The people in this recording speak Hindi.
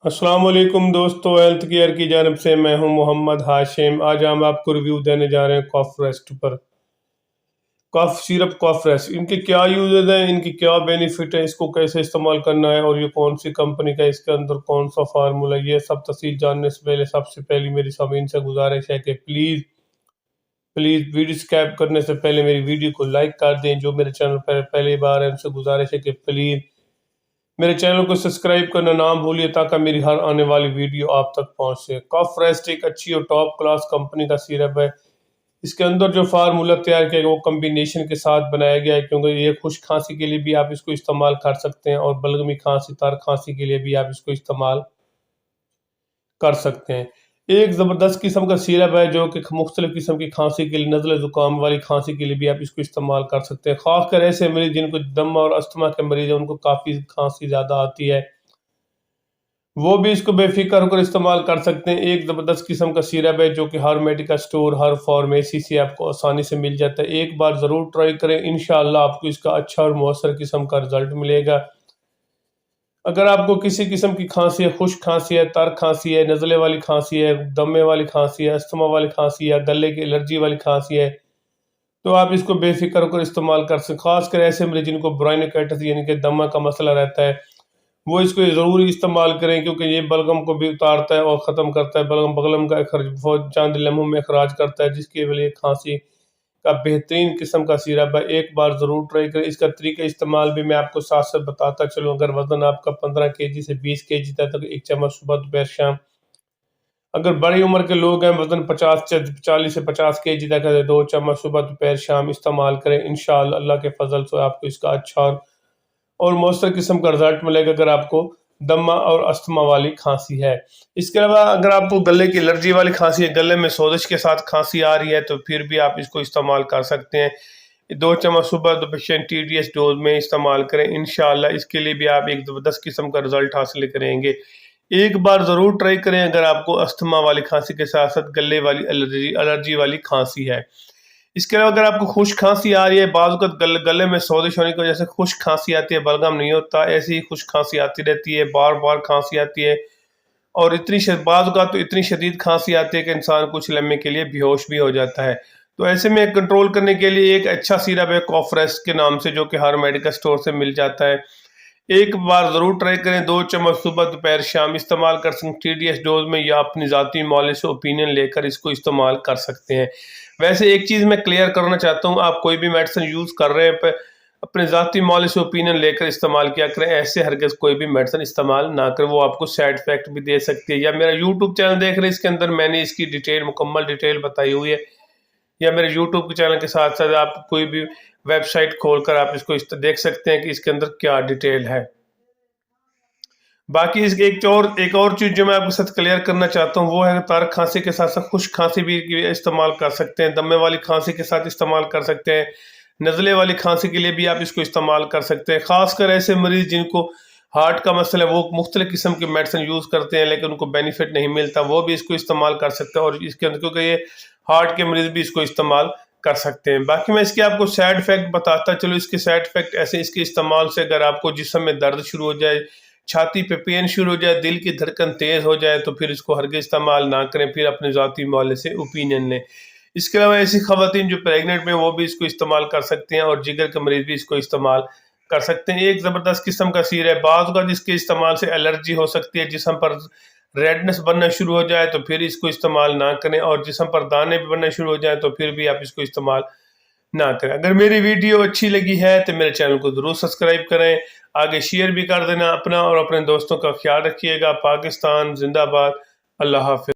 अस्सलाम वालेकुम दोस्तों, हेल्थ केयर की जानब से मैं हूं मोहम्मद हाशिम। आज हम आपको रिव्यू देने जा रहे हैं कॉफ रेस्ट पर। कॉफ सिरप, कॉफ रेस्ट, इनके क्या यूजेज हैं, इनकी क्या बेनिफिट है, इसको कैसे इस्तेमाल करना है और ये कौन सी कंपनी का, इसके अंदर कौन सा फार्मूला, ये सब तफसील जानने से पहले सबसे पहली मेरी सामीन से गुजारिश है कि प्लीज़ प्लीज़ वीडियो स्किप करने से पहले मेरी वीडियो को लाइक कर दें। जो मेरे चैनल पर पहली बार है उनसे गुजारिश है कि प्लीज़ मेरे चैनल को सब्सक्राइब करना ना भूलिए ताकि मेरी हर आने वाली वीडियो आप तक पहुंच सके। कॉफ रेस्ट एक अच्छी और टॉप क्लास कंपनी का सिरप है। इसके अंदर जो फार्मूला तैयार किया गया वो कम्बिनेशन के साथ बनाया गया है, क्योंकि ये खुश खांसी के लिए भी आप इसको इस्तेमाल कर सकते हैं और बलगमी खांसी, तर खांसी के लिए भी आप इसको इस्तेमाल कर सकते हैं। एक ज़बरदस्त किस्म का सिरप है जो कि मुख्तलिफ किस्म की खांसी के लिए, नज़ले ज़ुकाम वाली खांसी के लिए भी आप इसको इस्तेमाल कर सकते हैं। ख़ासकर ऐसे मरीज जिनको दम और अस्थमा के मरीज हैं, उनको काफ़ी खांसी ज़्यादा आती है, वो भी इसको बेफिक्र होकर इस्तेमाल कर सकते हैं। एक ज़बरदस्त किस्म का सिरप है जो कि हर मेडिकल स्टोर, हर फार्मेसी से आपको आसानी से मिल जाता है। एक बार ज़रूर ट्राई करें, इंशाअल्लाह आपको इसका अच्छा और मौसर किस्म का रिजल्ट मिलेगा। अगर आपको किसी किस्म की खांसी है, खुश्क खांसी है, तर खांसी है, नज़ले वाली खांसी है, दमे वाली खांसी है, अस्थमा वाली खांसी है, गले की एलर्जी वाली खांसी है, तो आप इसको बेफिक्र होकर इस्तेमाल कर सकते। खासकर ऐसे मरीज जिनको ब्रोंकाइटिस यानी कि दमा का मसला रहता है, वो इसको ज़रूर इस्तेमाल करें, क्योंकि ये बलगम को भी उतारता है और ख़त्म करता है। बलगम बगलम का बहुत चंद लम्हों में अखराज करता है, जिसकी वजह से खांसी का बेहतरीन किस्म का सिरप है। एक बार ज़रूर ट्राई करें। इसका तरीका इस्तेमाल भी मैं आपको साथ साथ बताता चलूँ। अगर वज़न आपका 15 केजी से 20 केजी तक, एक चम्मच सुबह दोपहर शाम। अगर बड़ी उम्र के लोग हैं, वज़न 40 से 50 केजी तक है, 2 चम्मच सुबह दोपहर शाम इस्तेमाल करें। इंशाअल्लाह अल्लाह के फजल से आपको इसका अच्छा और मौसर किस्म का रिजल्ट मिलेगा अगर आपको दमा और अस्थमा वाली खांसी है। इसके अलावा अगर आपको गले की एलर्जी वाली खांसी है, गले में सोजिश के साथ खांसी आ रही है, तो फिर भी आप इसको इस्तेमाल कर सकते हैं। 2 चम्मच सुबह दोपहर TDS डोज में इस्तेमाल करें। इंशाअल्लाह इसके लिए भी आप एक ज़बरदस्त किस्म का रिजल्ट हासिल करेंगे। एक बार ज़रूर ट्राई करें अगर आपको अस्थमा वाली खांसी के साथ साथ गले वाली एलर्जी वाली खांसी है। इसके अलावा अगर आपको खुश्क खांसी आ रही है, बाज़ वक़्त गले में सोजिश होने की वजह से खुश्क खांसी आती है, बलगम नहीं होता, ऐसी ही खुश्क खांसी आती रहती है, बार बार खांसी आती है और बाज़ वक़्त तो इतनी शदीद खांसी आती है कि इंसान कुछ लम्हे के लिए बेहोश भी हो जाता है। तो ऐसे में कंट्रोल करने के लिए एक अच्छा सिरप है कॉफ रेस्ट के नाम से, जो कि हर मेडिकल स्टोर से मिल जाता है। एक बार ज़रूर ट्राई करें। 2 चम्मच सुबह दोपहर शाम इस्तेमाल कर सकते हैं TDS डोज में, या अपनी ज़ाती मौले से ओपिनियन लेकर इसको इस्तेमाल कर सकते हैं। वैसे एक चीज़ मैं क्लियर करना चाहता हूँ, आप कोई भी मेडिसिन यूज़ कर रहे हैं पर अपने ज़ाती मौले से ओपिनियन लेकर इस्तेमाल किया करें। ऐसे हरगिज़ कोई भी मेडिसिन इस्तेमाल ना करें, वो आपको साइड इफ़ेक्ट भी दे सकती है। या मेरा यूट्यूब चैनल देख रहे हैं, इसके अंदर मैंने इसकी मुकम्मल डिटेल बताई हुई है, या मेरे यूट्यूब के चैनल के साथ साथ आप कोई भी वेबसाइट खोलकर आप इसको देख सकते हैं कि इसके अंदर क्या डिटेल है। बाकी इसके एक और चीज़ जो मैं आपके साथ क्लियर करना चाहता हूँ, वो है तर खांसी के साथ साथ खुश्क खांसी भी इस्तेमाल कर सकते हैं, दमे वाली खांसी के साथ इस्तेमाल कर सकते हैं, नज़ले वाली खांसी के लिए भी आप इसको इस्तेमाल कर सकते हैं। ख़ासकर ऐसे मरीज़ जिनको हार्ट का मसला है, वो मुख्तलिफ किस्म की मेडिसिन यूज़ करते हैं लेकिन उनको बेनिफिट नहीं मिलता, वो भी इसको इस्तेमाल कर सकते हैं। और इसके अंदर क्योंकि ये हार्ट के मरीज़ भी इसको इस्तेमाल कर सकते हैं। बाकी मैं इसके आपको साइड इफ़ेक्ट बताता चलो। इसके साइड इफ़ेक्ट ऐसे, इसके इस्तेमाल से अगर आपको जिस्म में दर्द शुरू हो जाए, छाती पे पेन शुरू हो जाए, दिल की धड़कन तेज़ हो जाए, तो फिर इसको हरगिज़ इस्तेमाल ना करें, फिर अपने ज़ाती मौले से ओपिनियन लें। इसके अलावा ऐसी ख़वातीन जो प्रेगनेंट में, वो भी इसको इस्तेमाल कर सकते हैं और जिगर के मरीज़ भी इसको इस्तेमाल कर सकते हैं। एक ज़बरदस्त किस्म का सिर है। बाज़ का जिसके इस्तेमाल से एलर्जी हो सकती है, जिस्म पर रेडनेस बनना शुरू हो जाए तो फिर इसको इस्तेमाल ना करें, और जिस्म पर दाने भी बनना शुरू हो जाए तो फिर भी आप इसको इस्तेमाल ना करें। अगर मेरी वीडियो अच्छी लगी है तो मेरे चैनल को ज़रूर सब्सक्राइब करें, आगे शेयर भी कर देना। अपना और अपने दोस्तों का ख्याल रखिएगा। पाकिस्तान जिंदाबाद। अल्लाह हाफ़िज़।